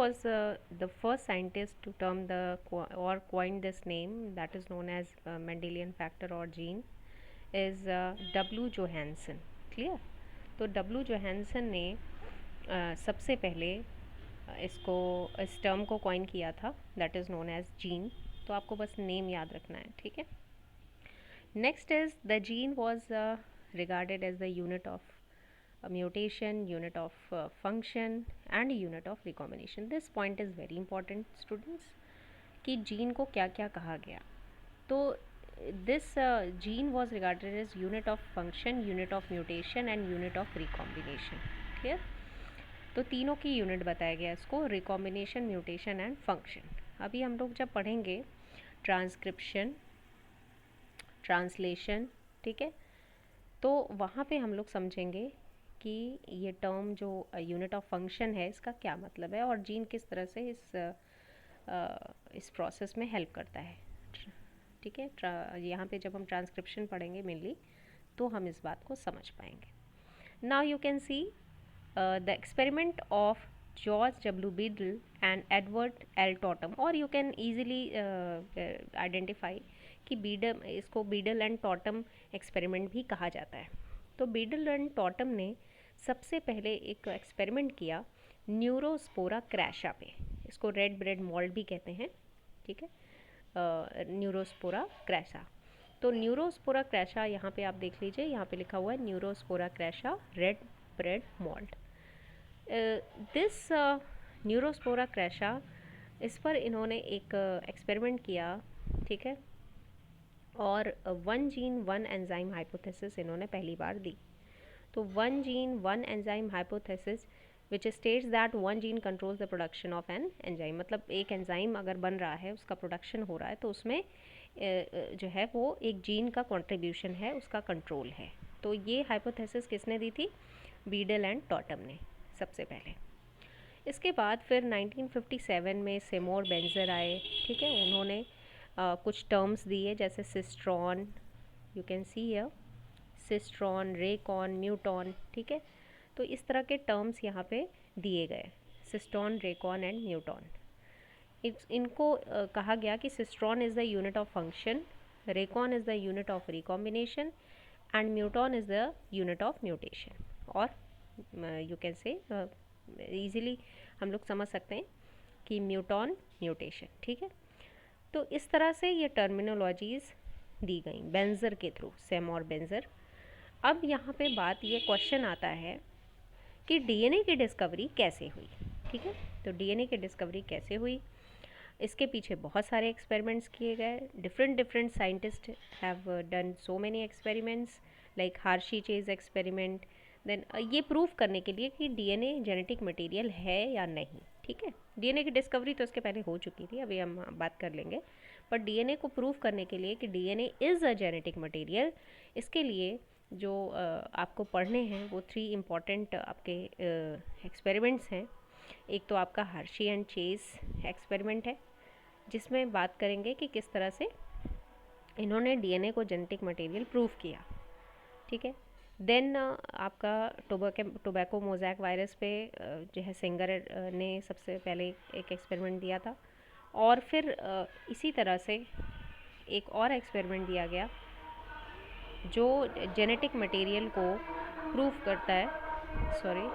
was the first scientist to term or coin this name, that is known as Mendelian factor or gene, is W. Johansen. Clear? तो W. Johansen ने सबसे पहले इसको इस term को coin किया था, that is known as gene. तो आपको बस नेम याद रखना है, ठीक है. Next is the gene was regarded as the unit of mutation, unit of function and unit of recombination. This point is very important students, कि जीन को क्या क्या कहा गया. तो this gene was regarded as unit of function, unit of mutation and unit of recombination. Clear? तो तीनों की यूनिट बताया गया इसको, रिकॉम्बिनेशन, म्यूटेशन एंड फंक्शन. अभी हम लोग जब पढ़ेंगे ट्रांसक्रिप्शन, ट्रांसलेशन, ठीक है, तो वहाँ पे हम लोग समझेंगे कि ये टर्म जो यूनिट ऑफ फंक्शन है इसका क्या मतलब है और जीन किस तरह से इस प्रोसेस में हेल्प करता है. ठीक है, यहाँ पे जब हम ट्रांसक्रिप्शन पढ़ेंगे मेनली तो हम इस बात को समझ पाएंगे. Now you can see the experiment of George W Beadle and Edward L Tatum, और यू कैन ईजिली आइडेंटिफाई कि बीडल, इसको बीडल एंड टॉटम एक्सपेरिमेंट भी कहा जाता है. तो बीडल एंड टॉटम ने सबसे पहले एक एक्सपेरिमेंट किया न्यूरोस्पोरा क्रैशा पे. इसको रेड ब्रेड मॉल्ट भी कहते हैं, ठीक है, न्यूरोस्पोरा क्रैशा. तो न्यूरोस्पोरा क्रैशा यहाँ पे आप देख लीजिए, यहाँ पे लिखा हुआ है Neurospora crassa red bread mould. This Neurospora crassa, इस पर इन्होंने एक एक्सपेरिमेंट किया, ठीक है, और one gene one enzyme hypothesis इन्होंने पहली बार दी. तो one gene one enzyme hypothesis which states that one gene controls the production of an enzyme. मतलब एक एंजाइम अगर बन रहा है, उसका प्रोडक्शन हो रहा है, तो उसमें जो है वो एक जीन का कंट्रीब्यूशन है, उसका कंट्रोल है. तो ये हाइपोथेसिस किसने दी थी? बीडल एंड टॉटम ने सबसे पहले. इसके बाद फिर 1957 में सेमोर बेंजर आए, ठीक है, उन्होंने कुछ टर्म्स दिए जैसे cistron, you can see here, cistron, recon, muton, ठीक है. तो इस तरह के टर्म्स यहाँ पे दिए गए, सिस्टॉन, रेकॉन एंड म्यूटॉन. इनको कहा गया कि cistron is the unit of function, recon is the unit of recombination and muton is the unit of mutation. और यू कैन से ईजिली हम लोग समझ सकते हैं कि म्यूटॉन म्यूटेशन, ठीक है. तो इस तरह से ये टर्मिनोलॉजीज़ दी गई बेंजर के थ्रू, सेमोर बेंजर. अब यहाँ पे बात, ये क्वेश्चन आता है कि डीएनए की डिस्कवरी कैसे हुई, ठीक है. तो डीएनए की डिस्कवरी कैसे हुई, इसके पीछे बहुत सारे एक्सपेरिमेंट्स किए गए. Different scientist have done so many experiments like Hershey Chase experiment. Then ये प्रूव करने के लिए कि डीएनए जेनेटिक मटेरियल है या नहीं, ठीक है. डीएनए की डिस्कवरी तो इसके पहले हो चुकी थी, अभी हम बात कर लेंगे. पर डीएनए को प्रूव करने के लिए कि DNA is a genetic material, इसके लिए जो आपको पढ़ने हैं वो 3 इम्पॉर्टेंट आपके एक्सपेरिमेंट्स हैं. एक तो आपका हार्शी एंड चेज एक्सपेरिमेंट है, जिसमें बात करेंगे कि किस तरह से इन्होंने डीएनए को जेनेटिक मटेरियल प्रूव किया, ठीक है. देन आपका टोबैको मोज़ैक वायरस पे जो है सेंगर ने सबसे पहले एक एक्सपेरिमेंट दिया था. और फिर इसी तरह से एक और एक्सपेरिमेंट दिया गया जो जेनेटिक मटेरियल को प्रूव करता है, सॉरी,